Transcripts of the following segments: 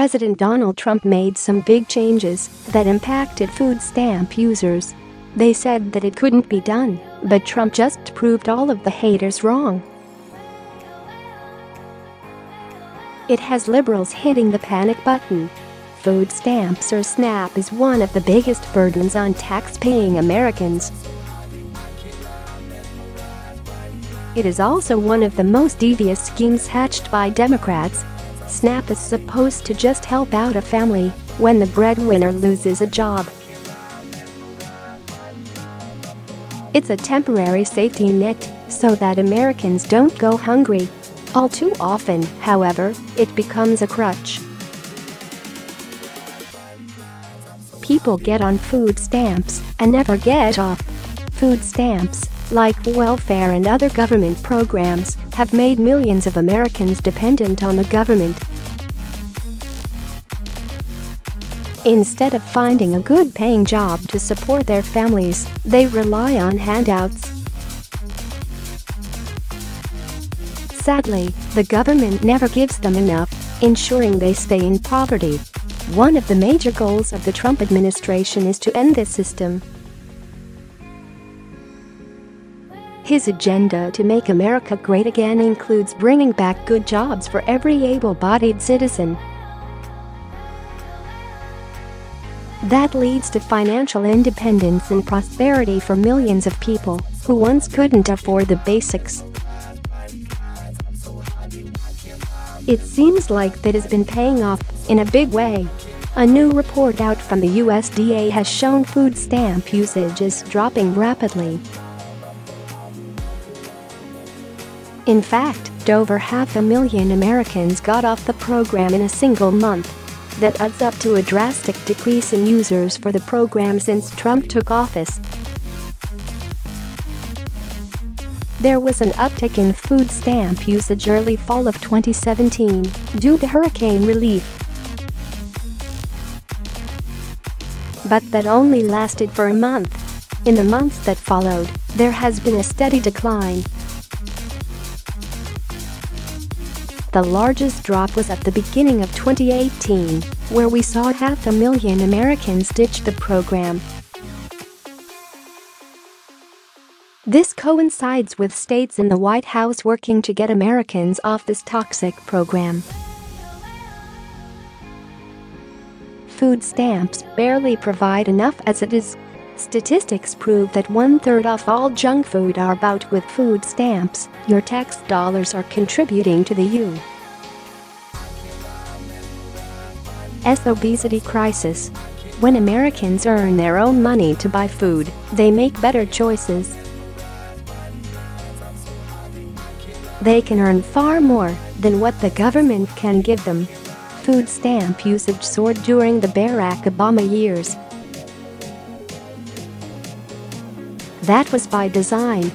President Donald Trump made some big changes that impacted food stamp users. They said that it couldn't be done, but Trump just proved all of the haters wrong. It has liberals hitting the panic button. Food stamps or SNAP is one of the biggest burdens on tax-paying Americans. It is also one of the most devious schemes hatched by Democrats. SNAP is supposed to just help out a family when the breadwinner loses a job. It's a temporary safety net so that Americans don't go hungry. All too often, however, it becomes a crutch. People get on food stamps and never get off. Food stamps, like welfare and other government programs, have made millions of Americans dependent on the government. Instead of finding a good-paying job to support their families, they rely on handouts. Sadly, the government never gives them enough, ensuring they stay in poverty. One of the major goals of the Trump administration is to end this system. His agenda to make America great again includes bringing back good jobs for every able-bodied citizen. That leads to financial independence and prosperity for millions of people who once couldn't afford the basics. It seems like that has been paying off in a big way. A new report out from the USDA has shown food stamp usage is dropping rapidly. In fact, over 500,000 Americans got off the program in a single month. That adds up to a drastic decrease in users for the program since Trump took office. There was an uptick in food stamp usage early fall of 2017 due to hurricane relief. But that only lasted for a month. In the months that followed, there has been a steady decline. The largest drop was at the beginning of 2018, where we saw 500,000 Americans ditch the program. This coincides with states in the White House working to get Americans off this toxic program. Food stamps barely provide enough as it is. Statistics prove that 1/3 of all junk food are bought with food stamps. Your tax dollars are contributing to the U.S. obesity crisis. When Americans earn their own money to buy food, they make better choices. They can earn far more than what the government can give them. Food stamp usage soared during the Barack Obama years. That was by design.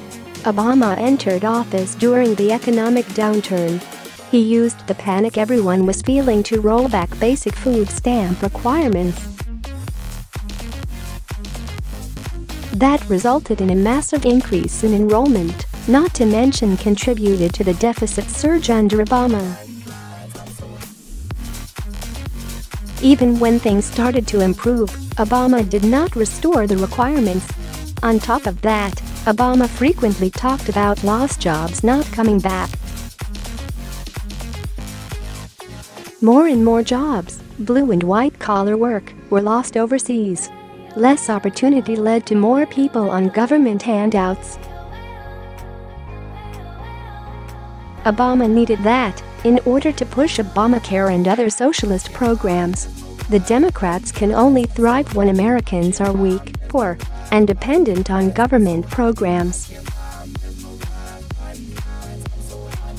Obama entered office during the economic downturn. He used the panic everyone was feeling to roll back basic food stamp requirements. That resulted in a massive increase in enrollment, not to mention contributed to the deficit surge under Obama. Even when things started to improve, Obama did not restore the requirements. On top of that, Obama frequently talked about lost jobs not coming back. More and more jobs, blue and white-collar work, were lost overseas. Less opportunity led to more people on government handouts. Obama needed that in order to push Obamacare and other socialist programs. The Democrats can only thrive when Americans are weak, poor, and dependent on government programs.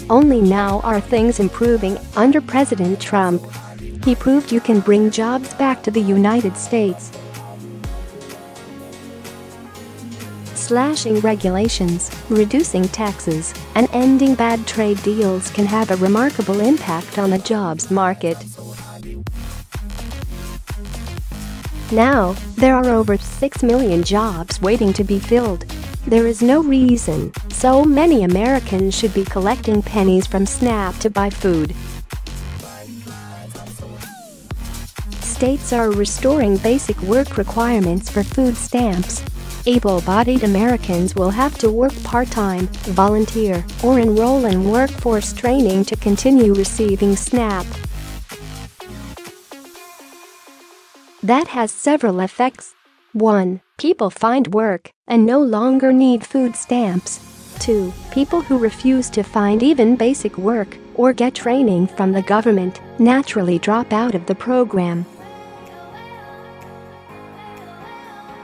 Only now are things improving under President Trump. He proved you can bring jobs back to the United States. Slashing regulations, reducing taxes, and ending bad trade deals can have a remarkable impact on the jobs market. Now, there are over 6 million jobs waiting to be filled. There is no reason so many Americans should be collecting pennies from SNAP to buy food. states are restoring basic work requirements for food stamps. Able-bodied Americans will have to work part-time, volunteer, or enroll in workforce training to continue receiving SNAP. That has several effects. 1. People find work and no longer need food stamps. 2. People who refuse to find even basic work or get training from the government naturally drop out of the program.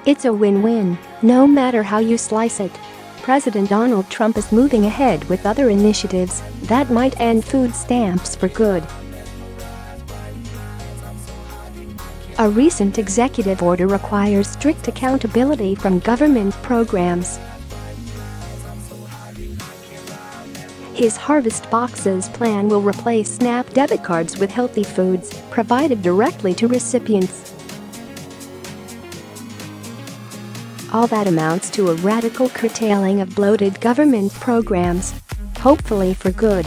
It's a win-win, no matter how you slice it. President Donald Trump is moving ahead with other initiatives that might end food stamps for good. A recent executive order requires strict accountability from government programs. His Harvest Boxes plan will replace SNAP debit cards with healthy foods provided directly to recipients. All that amounts to a radical curtailing of bloated government programs. Hopefully for good.